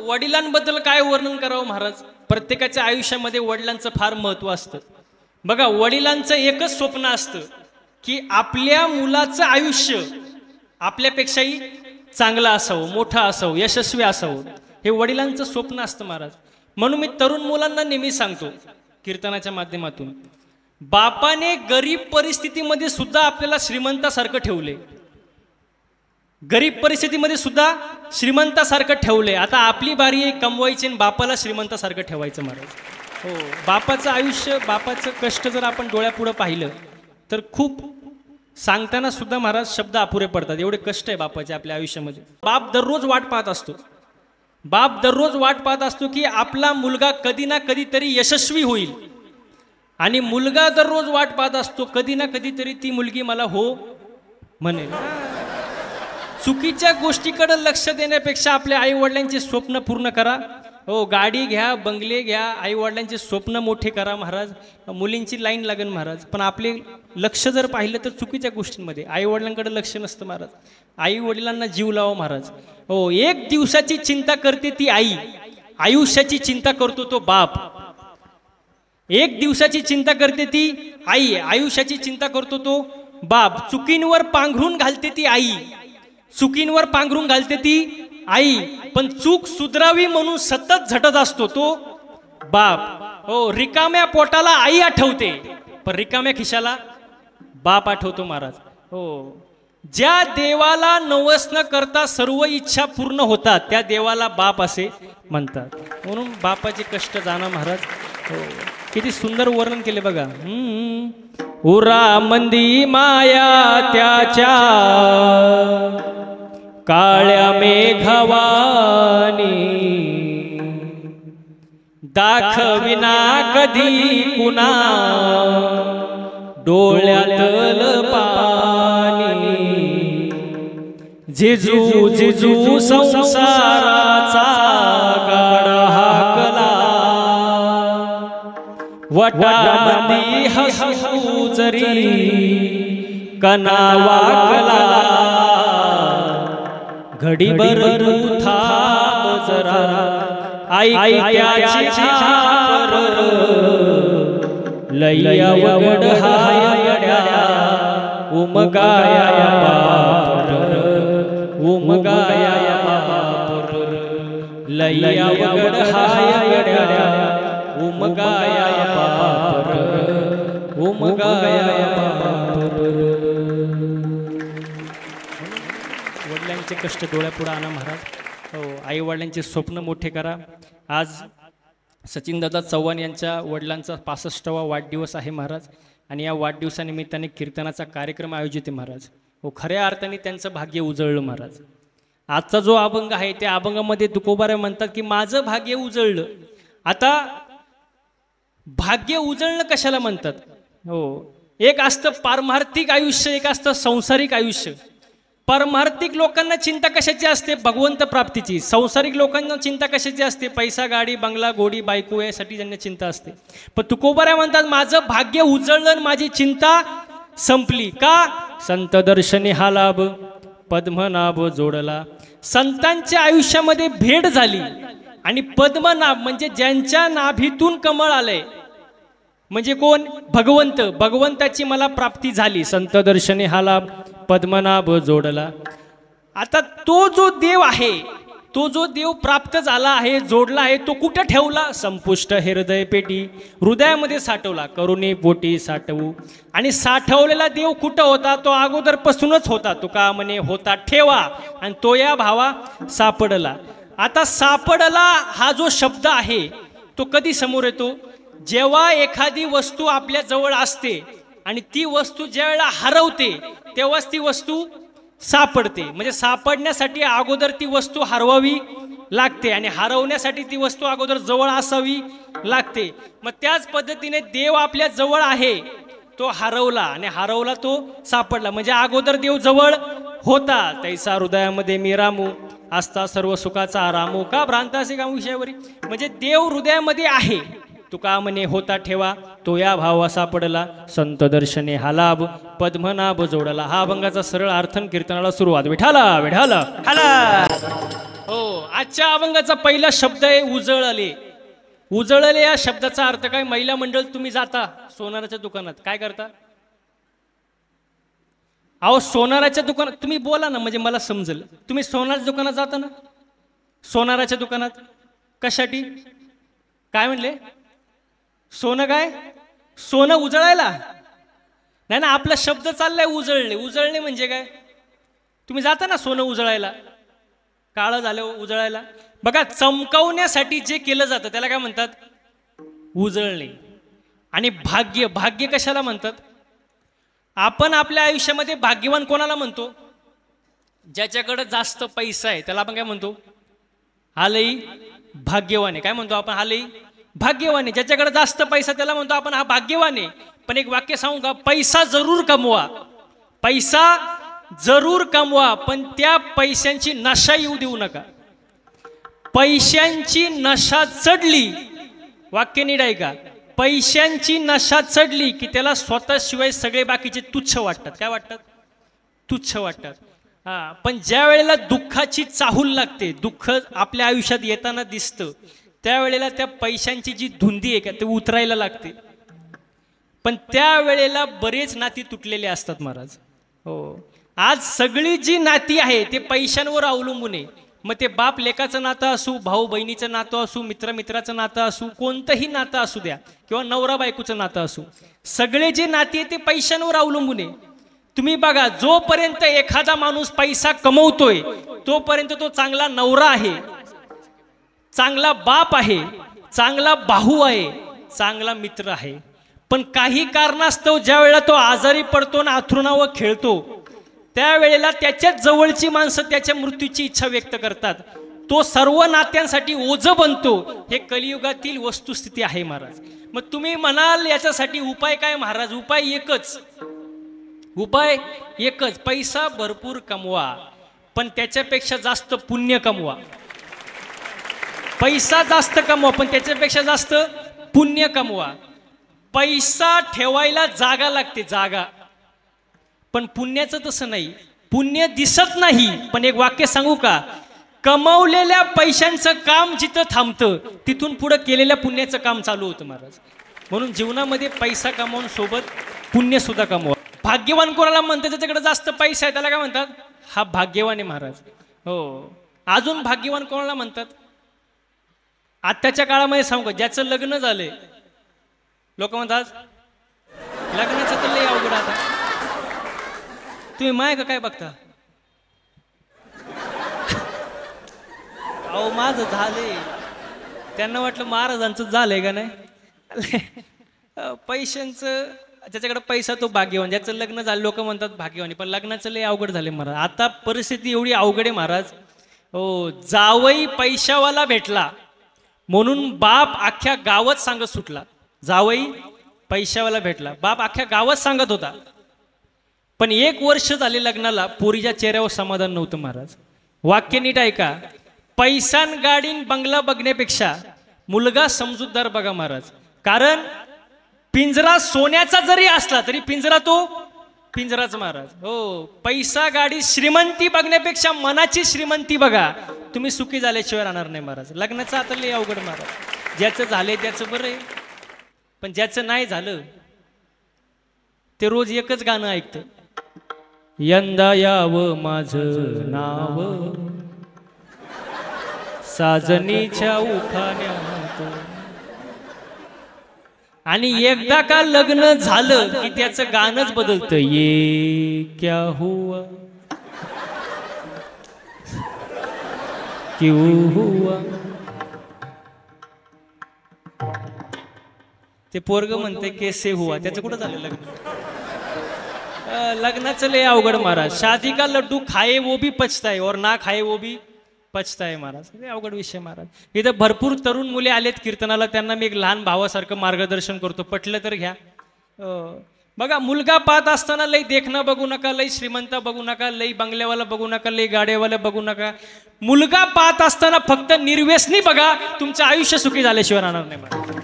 वडिलांबद्दल काय वर्णन करावं महाराज. प्रत्येकाच्या आयुष्यामध्ये वडिलांचं फार महत्त्व असतं. बघा, वडिलांचं एकच स्वप्न असतं की आपल्या मुलाचं आयुष्य आपल्यापेक्षाही चांगलं असावं, मोठं असावं, यशस्वी असावं. हे वडिलांचं स्वप्न असतं महाराज. म्हणून मी तरुण मुलांना नेहमी सांगतो कीर्तनाच्या माध्यमातून, बापाने गरीब परिस्थितीमध्ये सुद्धा आपल्याला श्रीमंतासारखं ठेवले. गरीब परिस्थितीमध्ये सुद्धा श्रीमंतासारखं ठेवले. आता आपली बारी आहे कमवायची आणि बापाला श्रीमंतासारखं ठेवायचं महाराज. हो, बापाचं आयुष्य, बापाचं कष्ट जर आपण डोळ्यापुढं पाहिलं तर खूप सांगताना सुद्धा महाराज शब्द अपुरे पडतात. एवढे कष्ट आहे बापाचे आपल्या आयुष्यामध्ये. बाप दररोज वाट पाहत असतो. बाप दररोज वाट पाहत असतो की आपला मुलगा कधी ना कधीतरी यशस्वी होईल. आणि मुलगा दररोज वाट पाहत असतो कधी ना कधीतरी ती मुलगी मला हो म्हणेल. चुकीच्या गोष्टीकडे लक्ष देण्यापेक्षा आपल्या आई वडिलांचे स्वप्न पूर्ण करा. हो, गाडी घ्या, बंगले घ्या, आई वडिलांचे स्वप्न मोठे करा महाराज. मुलींची लाईन लागेल महाराज. पण आपले लक्ष जर पाहिलं तर चुकीच्या गोष्टींमध्ये. आई वडिलांकडे लक्ष नसतं महाराज. आई वडिलांना जीव लावा महाराज. हो, एक दिवसाची चिंता करते ती आई, आयुष्याची चिंता करतो तो बाप. एक दिवसाची चिंता करते ती आई, आयुष्याची चिंता करतो तो बाप. चुकींवर पांघरून घालते ती आई, चुकींवर पांघरून घालते ती आई. पण चूक सुधरावी म्हणून सतत झटत असतो तो बाप. हो, रिकाम्या पोटाला आई आठवते पण रिकाम्या खिशाला बाप आठवतो महाराज. हो, ज्या देवाला नवस न करता सर्व इच्छा पूर्ण होतात त्या देवाला बाप असे म्हणतात. म्हणून बापाचे कष्ट जाणं महाराज. हो, किती सुंदर वर्णन केले बघा. उरा मंदी माया त्याच्या काळ्या मेघवानी, दाखविना कधी कुणा डोळ्यातल पाणी. जिजू जिजू संसाराचा गाडा हाकला, वटामंदी हसू जरी कना वाकला. घडीभर तू थांब जरा, आई त्याची छापर लैया वगड हायड्या उमगाया बापर, उमगाया बापर लैया वगड हायड्या उमगाया बापर, उमगाया बापर. वडिलांचे कष्ट डोळ्यापुढे आणा महाराज. हो, आई वडिलांचे स्वप्न मोठे करा. आज सचिनदादा चव्हाण यांच्या वडिलांचा 65वा वाढदिवस आहे महाराज. आणि या वाढदिवसानिमित्ताने कीर्तनाचा कार्यक्रम आयोजित आहे महाराज. हो, खऱ्या अर्थाने त्यांचं भाग्य उजळलं महाराज. आजचा जो अभंग आहे त्या अभंगामध्ये तुकोबारे म्हणतात की माझं भाग्य उजळलं. आता भाग्य उजळणं कशाला म्हणतात? हो, एक असतं पारमार्थिक आयुष्य, एक असतं संसारिक आयुष्य. पारमार्थिक लोकांना चिंता कशाची असते? भगवंत प्राप्तीची. संसारिक लोकांना चिंता कशाची असते? पैसा, गाडी, बंगला, गोडी, बायको यासाठी ज्यांना चिंता असते. पण तुकोबाऱ्या म्हणतात माझं भाग्य उजळलं, माझी चिंता संपली. का? संत दर्शनी हा लाभ पद्मनाभ जोडला. संतांच्या आयुष्यामध्ये भेट झाली आणि पद्मनाभ म्हणजे ज्यांच्या नाभीतून कमळ आलंय म्हणजे कोण? भगवंत. भगवंताची मला प्राप्ती झाली. संत दर्शने हा लाभ पद्मनाभ जोडला. आता तो जो देव आहे, तो जो देव प्राप्त झाला आहे, जोडला आहे, तो कुठं ठेवला? संपुष्ट हृदय पेटी, हृदयामध्ये साठवला. करुणी पोटी साठवू. आणि साठवलेला देव कुठं होता? तो अगोदरपासूनच होता. तुका म्हणे होता ठेवा आणि तो या भावा सापडला. आता सापडला हा जो शब्द आहे तो कधी समोर येतो? जेव्हा एखादी वस्तू आपल्या जवळ असते आणि ती वस्तू ज्या वेळेला हरवते तेव्हाच ती वस्तू सापडते. म्हणजे सापडण्यासाठी अगोदर ती वस्तू हरवावी लागते आणि हरवण्यासाठी ती वस्तू अगोदर जवळ असावी लागते. मग त्याच पद्धतीने देव आपल्या जवळ आहे, तो हरवला आणि हरवला तो सापडला. म्हणजे अगोदर देव जवळ होता. तैसा हृदयामध्ये मी रामू असता सर्व सुखाचा आरामू. का भ्रांत असे का विषयावरी? म्हणजे देव हृदयामध्ये आहे. तुका म्हणे होता ठेवा तो या भावा सापडला. संत दर्शने हा लाभ पद्मनाभ जोडला. हा अभंगाचा सरळ अर्थन कीर्तनाला सुरुवात. विठाला विठाला हाला. हो, आजच्या अभंगाचा पहिला शब्द आहे उजळले. उजळले या शब्दाचा अर्थ काय? महिला मंडळ तुम्ही जाता सोनाराच्या दुकानात, काय करता? अहो सोनाराच्या दुकानात तुम्ही बोला ना, म्हणजे मला समजेल. तुम्ही सोनाराच्या दुकानात जाता ना? सोनाराच्या दुकानात कशासाठी? काय म्हणले? सोनं काय? सोनं उजळायला नाही ना, आपला शब्द चाललाय उजळले. उजळणे म्हणजे काय? तुम्ही जाता ना सोनं उजळायला, काळं झालं उजळायला. बघा, चमकवण्यासाठी जे केलं जातं त्याला काय म्हणतात? उजळणे. आणि भाग्य, भाग्य कशाला म्हणतात? आपण आपल्या आयुष्यामध्ये भाग्यवान कोणाला म्हणतो? ज्याच्याकडे जास्त पैसा आहे त्याला आपण काय म्हणतो? हा लई भाग्यवान आहे. काय म्हणतो आपण? हा लई भाग्यवान आहे. ज्याच्याकडे जास्त पैसा त्याला म्हणतो आपण हा भाग्यवान आहे. पण एक वाक्य सांगू का? पैसा जरूर कमवा, पैसा जरूर कमवा, पण त्या पैशांची नशा येऊ देऊ नका. पैशांची नशा चढली, वाक्य नीट ऐका, पैशांची नशा चढली की त्याला स्वतःशिवाय सगळे बाकीचे तुच्छ वाटतात. काय वाटतात? तुच्छ वाटतात. हा, पण ज्या वेळेला दुःखाची चाहूल लागते, दुःख आपल्या आयुष्यात येताना दिसतं, त्यावेळेला त्या पैशांची जी धुंदी आहे का ते उतरायला लागते. पण त्यावेळेला बरेच नाती तुटलेले असतात महाराज. हो, आज सगळी जी नाती आहे ते पैशांवर अवलंबून आहे. मग ते बाप लेकाचं नातं असू, भाऊ बहिणीचं नातं असू, मित्र मित्राचं नातं असू, कोणतंही नातं असू द्या, किंवा नवरा बायकोचं नातं असू, सगळे जे नाते आहे ते पैशांवर अवलंबून आहे. तुम्ही बघा, जोपर्यंत एखादा माणूस पैसा कमवतोय तोपर्यंत तो चांगला नवरा आहे, चांगला बाप आहे, चांगला भाऊ आहे, चांगला मित्र आहे. पण काही कारणास्तव ज्या वेळेला तो आजारी पडतो ना अंथरुणावर खेळतो, त्यावेळेला त्याच्याच जवळची माणसं त्याच्या मृत्यूची इच्छा व्यक्त करतात. तो सर्व नात्यांसाठी ओझं बनतो. हे कलियुगातील वस्तुस्थिती आहे महाराज. मग तुम्ही म्हणाल याच्यासाठी उपाय काय महाराज? उपाय एकच, उपाय एकच, पैसा भरपूर कमवा, पण त्याच्यापेक्षा जास्त पुण्य कमवा. पैसा जास्त कमवा पण त्याच्यापेक्षा जास्त पुण्य कमवा. पैसा ठेवायला जागा लागते, जागा. पण पुण्याचं तसं नाही, पुण्य दिसत नाही. पण एक वाक्य सांगू का? कमवलेल्या पैशांचं काम जिथं थांबतं तिथून पुढे केलेल्या पुण्याचं काम चालू होतं महाराज. म्हणून जीवनामध्ये पैसा कमावून सोबत पुण्य सुद्धा कमवा. भाग्यवान कोणाला म्हणतात? ज्याच्याकडे जास्त पैसा आहे त्याला काय म्हणतात? हा भाग्यवान आहे महाराज. हो, अजून भाग्यवान कोणाला म्हणतात? आत्ताच्या काळामध्ये सांगू का, ज्याचं लग्न झालंय, लोक म्हणतात लग्नाचं तर लय अवघड. आता तुम्ही माय का काय बघता? अहो माझं झालंय, त्यांना वाटलं महाराजांचं झालंय का नाही. पैशांचं, ज्याच्याकडे पैसा तो भाग्यवान, ज्याचं लग्न झालं लोक म्हणतात भाग्यवानी, पण लग्नाचं लय अवघड झाले महाराज. आता परिस्थिती एवढी अवघड आहे महाराज. हो, जावई पैशावाला भेटला म्हणून बाप अख्ख्या गावात सांगत सुटला. जावई पैशावाला भेटला, बाप अख्ख्या गावात सांगत होता. पण 1 वर्ष झाले लग्नाला, पोरीच्या चेहऱ्यावर समाधान नव्हतं महाराज. वाक्य नीट ऐका, पैसान गाडीन बंगला बघण्यापेक्षा मुलगा समजूतदार बघा महाराज. कारण पिंजरा सोन्याचा जरी असला तरी पिंजरा तो पिंजराच महाराज. हो, पैसा गाडी श्रीमंती बघण्यापेक्षा मनाची श्रीमंती बघा. तुम्ही सुखी झाल्याशिवाय राहणार नाही महाराज. लग्नाचं आता लय अवघड महाराज. ज्याचं झालंय त्याचं बरं आहे, पण ज्याचं नाही झालं ते रोज एकच गाणं ऐकतं, यंदा यावं माझं नाव साजनीच्या उखाण्यात. आणि एकदा का लग्न झालं की त्याचं गाणंच बदलतं, ये क्या हुआ क्यों हुआ. ते पोरग म्हणते कैसे हुआ, त्याचं कुठं झालं लग्न. लग्नाचं लय अवघड महाराज. शादी का लड्डू खाए वो भी पचताय और ना खाए वो भी पचताय महाराज. लय अवघड विषय महाराज. इथं भरपूर तरुण मुले आलेत कीर्तनाला, त्यांना मी एक लहान भावासारखं मार्गदर्शन करतो, पटलं तर घ्या. बघा, मुलगा पाहत असताना लई देखणं बघू नका, लई श्रीमंत बघू नका, लई बंगल्यावाला बघू नका, लई गाड्यावाला बघू नका. मुलगा पाहत असताना फक्त निर्व्यसनी बघा, तुमचं आयुष्य सुखी झाल्याशिवाय राहणार नाही महाराज.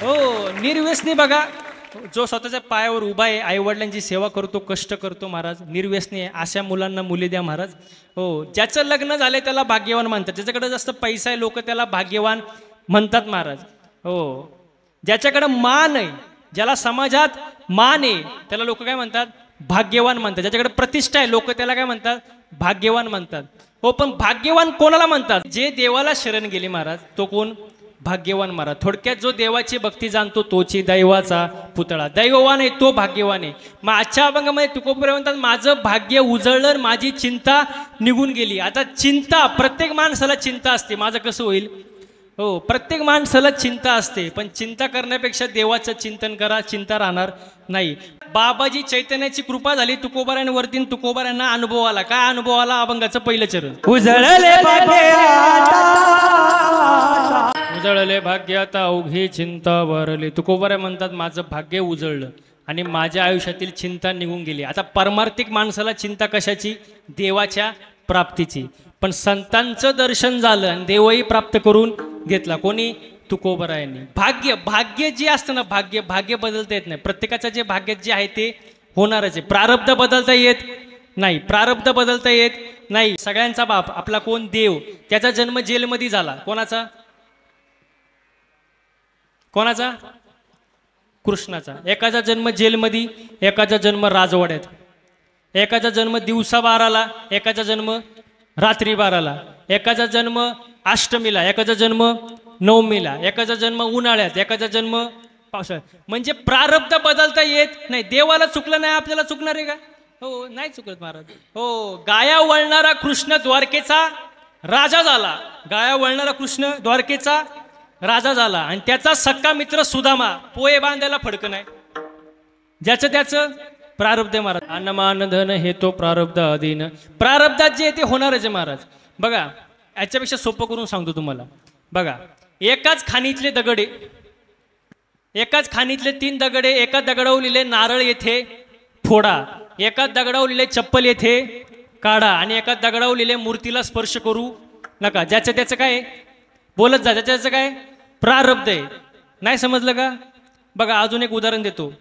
हो, निर्व्यसनी बघा. जो स्वतःच्या पायावर उभा आहे, आईवडिलांची सेवा करतो, कष्ट करतो महाराज, निर्व्यसनी आहे, अशा मुलांना मुली द्या महाराज. हो, ज्याचं लग्न झालंय त्याला भाग्यवान म्हणतात, ज्याच्याकडे जास्त पैसा आहे लोक त्याला भाग्यवान म्हणतात महाराज. हो, ज्याच्याकडे मान आहे, ज्याला समाजात मान आहे त्याला लोक काय म्हणतात, भाग्यवान म्हणतात. ज्याच्याकडे प्रतिष्ठा आहे लोक त्याला काय म्हणतात, भाग्यवान म्हणतात. हो, पण भाग्यवान कोणाला म्हणतात, जे देवाला शरण गेले महाराज, तो कोण, भाग्यवान महाराज. थोडक्यात जो देवाची भक्ती जाणतो तोची दैवाचा पुतळा, दैववान आहे तो भाग्यवान आहे. मग आजच्या अभंगामध्ये तुकोबराय म्हणतात, माझं भाग्य उजळलं, माझी चिंता निघून गेली. आता चिंता, प्रत्येक माणसाला चिंता असते, माझं कसं होईल. हो, प्रत्येक माणसाला चिंता असते, पण चिंता करण्यापेक्षा देवाचं चिंतन करा, चिंता राहणार नाही. बाबाजी चैतन्याची कृपा झाली तुकोबारायांवरती, तुकोबारायांना अनुभव आला. काय अनुभव आला, अभंगाचं पहिलं चरण, उजळले उजळले भाग्य आता अवघी चिंता वरली. तुकोबाराय म्हणतात माझं भाग्य उजळलं आणि माझ्या आयुष्यातील चिंता निघून गेली. आता परमार्थिक माणसाला चिंता कशाची, देवाच्या प्राप्तीची. पण संतांचं दर्शन झालं आणि देवही प्राप्त करून घेतला. कोणी, तुकोबरायांनी. भाग्य, भाग्य जे असतं ना, भाग्य, भाग्य बदलता येत नाही. प्रत्येकाचं जे भाग्य जे आहे ते होणारच आहे. प्रारब्ध बदलता येत नाही, प्रारब्ध बदलता येत नाही. सगळ्यांचा बाप आपला कोण, देव. त्याचा जन्म जेलमध्ये झाला. कोणाचा, कोणाचा, कृष्णाचा. एकाचा जन्म जेलमध्ये, एकाचा जन्म राजवाड्यात. एकाचा जन्म दिवसा 12ला, एकाचा जन्म रात्री 12ला. एकाचा जन्म अष्टमीला, एकाचा जन्म नवमीला. एकाचा जन्म उन्हाळ्यात, एकाचा जन्म पावसाळ्यात. म्हणजे प्रारब्ध बदलता येत नाही. देवाला चुकलं नाही, आपल्याला चुकणार आहे का. हो, नाही चुकत महाराज. हो, गाया वळणारा कृष्ण द्वारकेचा राजा झाला. गाया वळणारा कृष्ण द्वारकेचा राजा झाला आणि त्याचा सक्का मित्र सुदामा पोहे बांधायला फडकं नाही. ज्याचं त्याचं प्रारब्ध आहे महाराज. अन्नमान धन हे तो प्रारब्ध अधीन. प्रारब्धात जे ते होणारच आहे महाराज. बघा, याच्यापेक्षा सोपं करून सांगतो तुम्हाला. बघा, एकाच खाणीतले दगडे, एकाच खाणीतले 3 दगडे, एका दगडावर लिहिले नारळ येथे फोडा, एका दगडावर लिहिले चप्पल येथे काढा आणि एका दगडावर लिहिले मूर्तीला स्पर्श करू नका. ज्याचं त्याचं काय बोलत जा, ज्याचं त्याचं काय प्रारब्ध आहे. नाही समजलं का. बघा, अजून एक उदाहरण देतो.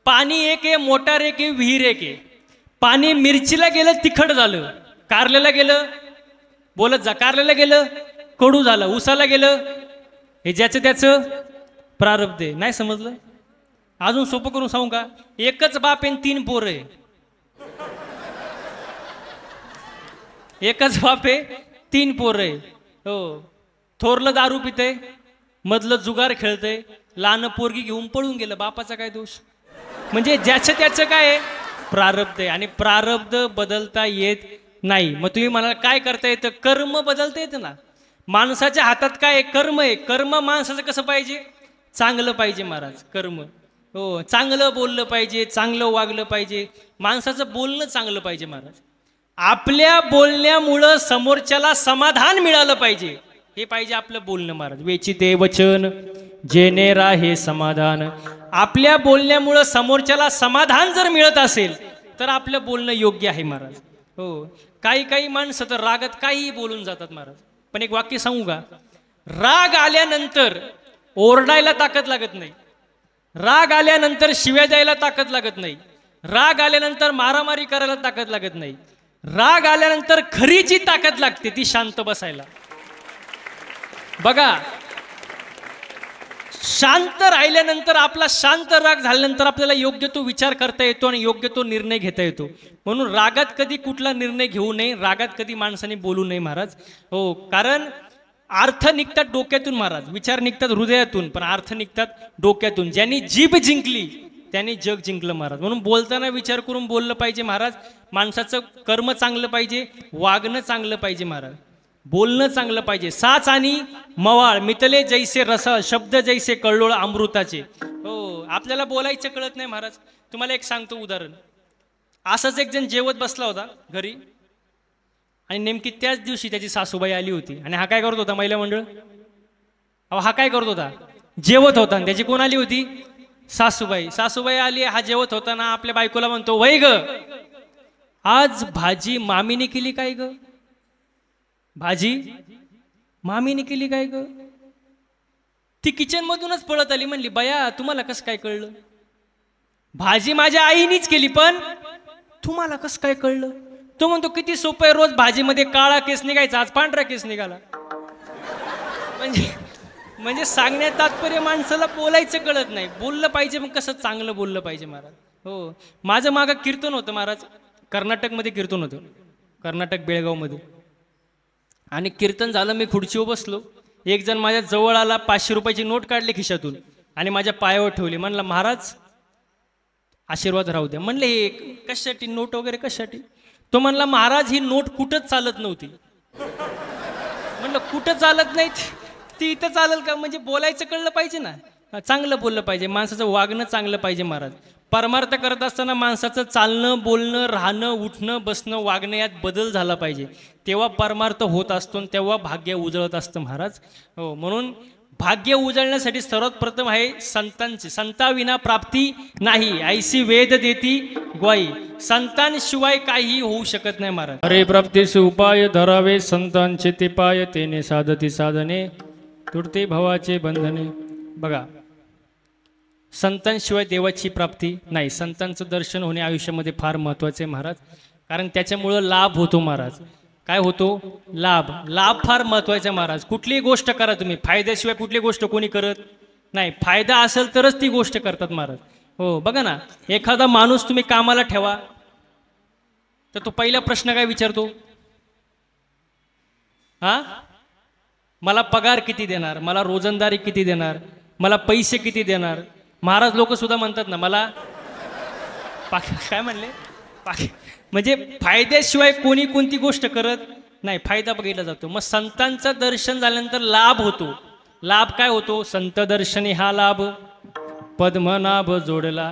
पाणी एक आहे, मोटार एक आहे, विहीर एक आहे. पाणी मिरचीला गेलं तिखट झालं, कारल्याला गेलं, बोलत जा, कारल्याला गेलं कडू झालं, उसाला गेलं, हे ज्याचं त्याचं प्रारब्ध आहे. नाही समजलं. अजून सोपं करून सांगू का. एकच बाप आहे, 3 पोरं आहे. एकच बाप आहे, 3 पोरं आहे. हो, थोरलं दारू पितंय, मधलं जुगार खेळतंय, लहान पोरगी घेऊन पळून गेलं, बापाचा काय दोष. म्हणजे ज्याचं त्याचं काय प्रारब्ध आहे आणि प्रारब्ध बदलता येत नाही. मग तुम्ही म्हणाल काय करता येतं, कर्म बदलता येतं ना. माणसाच्या हातात काय कर्म आहे. कर्म माणसाचं कसं पाहिजे, चांगलं पाहिजे महाराज. कर्म, हो, चांगलं बोललं पाहिजे, चांगलं वागलं पाहिजे, माणसाचं बोलणं चांगलं पाहिजे महाराज. आपल्या बोलण्यामुळं समोरच्याला समाधान मिळालं पाहिजे, हे पाहिजे आपलं बोलणं महाराज. वेचिते वचन जेणे राहे समाधान. आपल्या बोलण्यामुळं समोरच्याला समाधान जर मिळत असेल तर आपलं बोलणं योग्य आहे महाराज. हो, काही काही माणसं तर रागात काहीही बोलून जातात महाराज. पण एक वाक्य सांगू का, राग आल्यानंतर ओरडायला ताकद लागत नाही, राग आल्यानंतर शिव्या द्यायला ताकद लागत नाही, राग आल्यानंतर मारामारी करायला ताकद लागत नाही. राग आल्यानंतर खरी जी ताकद लागते ती शांत बसायला. बघा, शांत राहिल्यानंतर, आपला शांत राग झाल्यानंतर आपल्याला योग्य तो विचार करता येतो आणि योग्य तो निर्णय घेता येतो. म्हणून रागात कधी कुठला निर्णय घेऊ नये, रागात कधी माणसाने बोलू नये महाराज. हो, कारण अर्थ निघतात डोक्यातून महाराज, विचार निघतात हृदयातून, पण अर्थ निघतात डोक्यातून. ज्यांनी जीभ जिंकली त्यांनी जग जिंकलं महाराज. म्हणून बोलताना विचार करून बोललं पाहिजे महाराज. माणसाचं कर्म चांगलं पाहिजे, वागणं चांगलं पाहिजे महाराज, बोलणं चांगलं पाहिजे. साच आणि मवाळ मितले जैसे रसा, शब्द जैसे कळलोळ अमृताचे. हो, आपल्याला बोलायचं कळत नाही महाराज. तुम्हाला एक सांगतो उदाहरण. असंच एक जण जेवत बसला होता घरी आणि नेमकी त्याच दिवशी त्याची सासूबाई आली होती. आणि हा काय करत होता, महिला मंडळ, अहो हा काय करत होता, जेवत होता. आणि त्याची कोण आली होती, सासूबाई. सासूबाई आली, हा जेवत होता ना, आपल्या बायकोला म्हणतो, वै ग, आज भाजी मामीने केली काय ग, भाजी मामीने केली काय ग. ती किचन मधूनच पळत आली, म्हणली, बया तुम्हाला कसं काय कळलं. भाजी माझ्या आईनीच केली, पण तुम्हाला कसं काय कळलं? तो म्हणतो किती सोपं आहे, रोज भाजीमध्ये काळा केस निघायचा, आज पांढरा केस निघाला. म्हणजे म्हणजे सांगण्यात तात्पर्य माणसाला बोलायचं कळत नाही. बोललं पाहिजे, मग कसं चांगलं बोललं पाहिजे महाराज. हो, माझं मागं कीर्तन होतं महाराज, कर्नाटकमध्ये कीर्तन होतं, कर्नाटक बेळगावमध्ये. आणि कीर्तन झालं, मी खुर्चीवर बसलो, एक जण माझ्या जवळ आला, 500 रुपयाची नोट काढली खिशातून आणि माझ्या पायावर ठेवली. म्हणलं महाराज आशीर्वाद राहू द्या. म्हणले हे कशासाठी नोट वगैरे कशासाठी? तो म्हणला महाराज ही नोट कुठंच चालत नव्हती. म्हणलं कुठं चालत नाही ती इथं चालेल का? म्हणजे बोलायचं कळलं पाहिजे ना, चांगलं बोललं पाहिजे, माणसाचं वागणं चांगलं पाहिजे महाराज. परमार्थ करत असताना माणसाचं चालणं, बोलणं, राहणं, उठणं, बसणं, वागणं यात बदल झाला पाहिजे, तेव्हा परमार्थ होत असतो आणि तेव्हा भाग्य उजळत असतं महाराज. हो, म्हणून भाग्य उजळण्यासाठी सर्वात प्रथम आहे संतांची. संताविना प्राप्ती नाही, ऐसी वेद देती ग्वाही. संतांशिवाय काही होऊ शकत नाही महाराज. अरे प्राप्तीस उपाय धरावे संतांचे ते पाय, तेने साधती साधने तुटते भवाचे बंधने. बघा, संतांशिवाय देवाची प्राप्ती नाही. संतांचं दर्शन होणे आयुष्यामध्ये फार महत्त्वाचे आहे महाराज, कारण त्याच्यामुळं लाभ होतो महाराज. काय होतो? लाभ. लाभ फार महत्त्वाचा महाराज. कुठलीही गोष्ट करा तुम्ही, फायद्याशिवाय कुठली गोष्ट कोणी करत नाही. फायदा असेल तरच ती गोष्ट करतात महाराज. हो, बघा ना, एखादा माणूस तुम्ही कामाला ठेवा तर तो पहिला प्रश्न काय विचारतो? हा, मला पगार किती देणार, मला रोजंदारी किती देणार, मला पैसे किती देणार. महाराज लोक सुद्धा म्हणतात ना, मला काय म्हणले, म्हणजे फायद्याशिवाय कोणी कोणती गोष्ट करत नाही, फायदा बघितला जातो. मग संतांचं दर्शन झाल्यानंतर लाभ होतो. लाभ काय होतो? संत दर्शनी हा लाभ, पद्मनाभ जोडला.